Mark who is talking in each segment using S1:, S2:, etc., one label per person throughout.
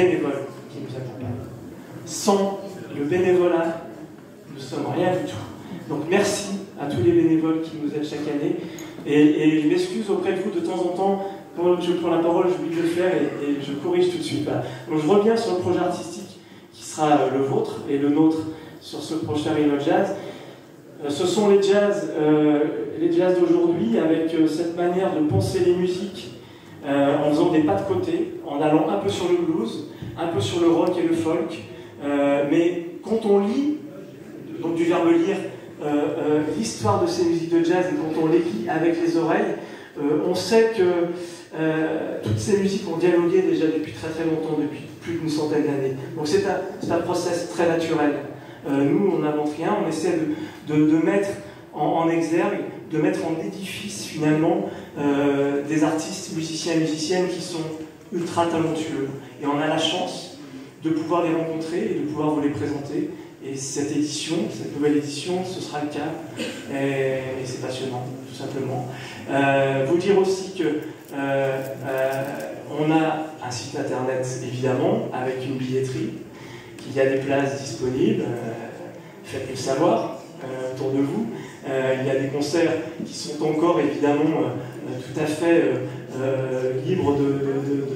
S1: bénévoles qui nous accompagnent. Sans le bénévolat, nous ne sommes rien du tout. Donc merci à tous les bénévoles qui nous aident chaque année. Et je m'excuse auprès de vous de temps en temps, quand je prends la parole, j'oublie de le faire et je corrige tout de suite. Voilà. Donc je reviens sur le projet artistique qui sera le vôtre et le nôtre sur ce prochain Rhino Jazz. Ce sont les jazz d'aujourd'hui avec cette manière de penser les musiques en faisant des pas de côté, en allant un peu sur le blues, un peu sur le rock et le folk. Mais quand on lit, donc du verbe lire, l'histoire de ces musiques de jazz et quand on les lit avec les oreilles, on sait que toutes ces musiques ont dialogué déjà depuis très très longtemps, depuis plus d'une centaine d'années. Donc c'est un process très naturel. Nous, on n'invente rien, on essaie de mettre en exergue, de mettre en édifice finalement des artistes, musiciens et musiciennes qui sont ultra talentueux. Et on a la chance de pouvoir les rencontrer et de pouvoir vous les présenter. Et cette édition, cette nouvelle édition, ce sera le cas. Et c'est passionnant, tout simplement. Vous dire aussi que on a un site internet, évidemment, avec une billetterie, qu'il y a des places disponibles. Faites-le savoir autour de vous. Il y a des concerts qui sont encore, évidemment, tout à fait libres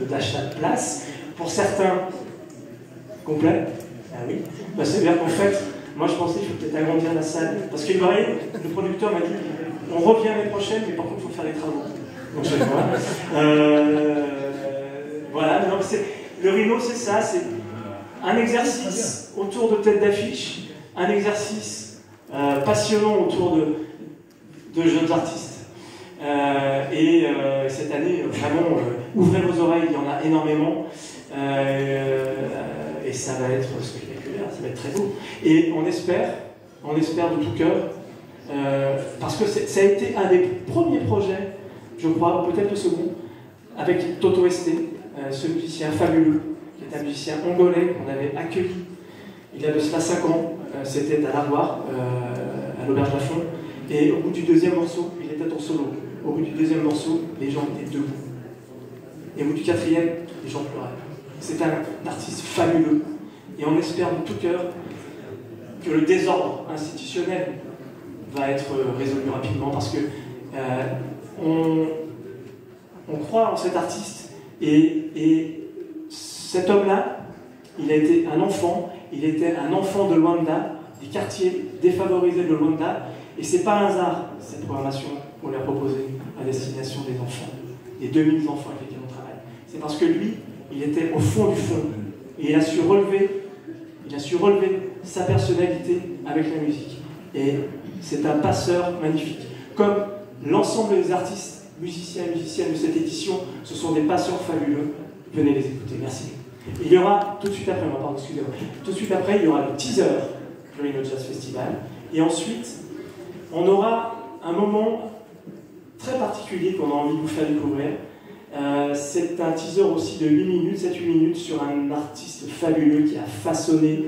S1: d'achat de place. Pour certains, complet. Ah oui. Bah, c'est-à-dire qu'en fait, moi je pensais qu'il faut peut-être agrandir la salle. Parce qu'il paraît, le producteur m'a dit on revient l'année prochaine, mais par contre il faut faire les travaux. Donc je vois. Voilà, donc le Rhino c'est ça, c'est un exercice autour de têtes d'affiche, un exercice passionnant autour de jeunes artistes. Cette année, vraiment, ouvrez vos oreilles, il y en a énormément. Et ça va être spectaculaire, ça va être très beau. Et on espère de tout cœur, parce que ça a été un des premiers projets, je crois, peut-être le second, avec Toto Este, ce musicien fabuleux, qui est un musicien angolais qu'on avait accueilli il y a de cela 5 ans. C'était à l'Arboire, à l'Auberge Lafont. Et au bout du deuxième morceau, il était en solo. Au bout du deuxième morceau, les gens étaient debout. Et au bout du quatrième, les gens pleuraient. C'est un artiste fabuleux. Et on espère de tout cœur que le désordre institutionnel va être résolu rapidement parce que on croit en cet artiste et cet homme-là, il a été un enfant, il était un enfant de Luanda, des quartiers défavorisés de Luanda, et c'est pas un hasard cette programmation qu'on lui a proposée à destination des enfants, des 2000 enfants avec lesquels on travaille. C'est parce que lui, il était au fond du fond, et il a su relever sa personnalité avec la musique. Et c'est un passeur magnifique. Comme l'ensemble des artistes, musiciens et musiciennes de cette édition, ce sont des passeurs fabuleux. Venez les écouter, merci. Il y aura, tout de suite après, tout de suite après, il y aura le teaser du Rhino Jazz Festival. Et ensuite, on aura un moment très particulier qu'on a envie de vous faire découvrir. C'est un teaser aussi de 8 minutes, 7-8 minutes sur un artiste fabuleux qui a façonné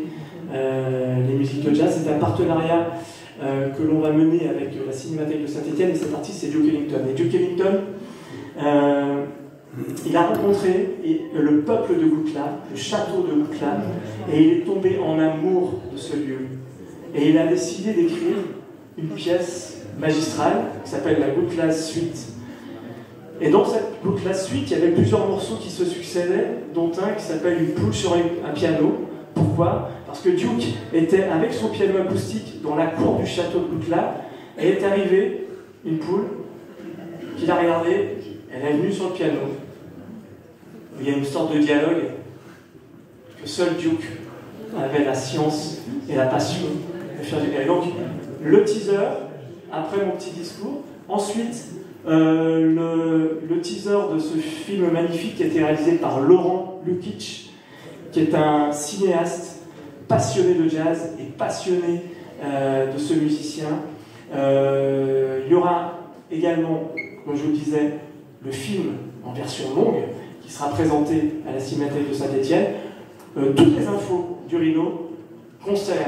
S1: les musiques de jazz. C'est un partenariat que l'on va mener avec la Cinémathèque de Saint-Étienne, et cet artiste c'est Duke Ellington. Et Duke Ellington, il a rencontré le peuple de Goukla, le château de Goukla, et il est tombé en amour de ce lieu. Et il a décidé d'écrire une pièce magistrale qui s'appelle la Goukla Suite. Et dans cette Goukla Suite, il y avait plusieurs morceaux qui se succédaient, dont un qui s'appelle Une poule sur un piano. Pourquoi? Parce que Duke était avec son piano acoustique dans la cour du château de Goukla, et est arrivée une poule qui l'a regardé, elle est venue sur le piano. Il y a une sorte de dialogue que seul Duke avait la science et la passion de faire générer. Donc, le teaser, après mon petit discours. Ensuite, le teaser de ce film magnifique qui a été réalisé par Laurent Lukic, qui est un cinéaste passionné de jazz et passionné de ce musicien. Il y aura également, comme je vous le disais, le film en version longue qui sera présenté à la Cinémathèque de Saint-Étienne. Toutes les infos du Rhino, concert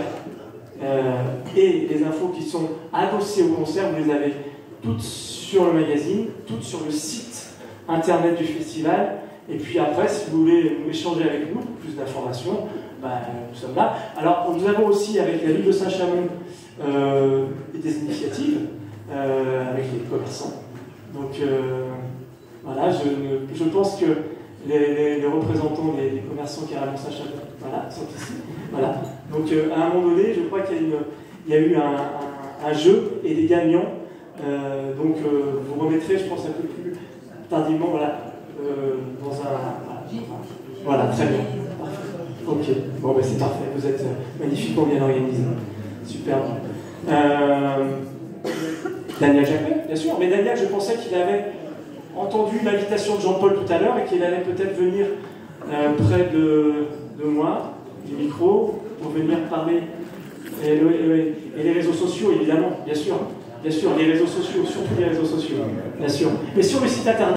S1: et les infos qui sont adossées au concert, vous les avez toutes sur le magazine, toutes sur le site internet du festival. Et puis après, si vous voulez échanger avec nous, plus d'informations, nous sommes là. Alors, nous avons aussi, avec la ville de Saint-Chamond, des initiatives avec les commerçants. Donc, voilà, je pense que les représentants des commerçants carrément Saint-Chamond, voilà, sont ici. Voilà. Donc, à un moment donné, je crois qu'il y a eu un jeu et des gagnants. Donc, vous remettrez, je pense, un peu plus tardivement, voilà, dans un... Voilà, très bien. Ok, bon, c'est parfait. Vous êtes magnifiquement bien organisé. Super. Daniel Jacquet, bien sûr. Mais Daniel, je pensais qu'il avait entendu l'invitation de Jean-Paul tout à l'heure et qu'il allait peut-être venir près de moi, du micro, pour venir parler. Et les réseaux sociaux, évidemment, bien sûr. Bien sûr, les réseaux sociaux, surtout les réseaux sociaux, bien sûr. Mais sur le site internet,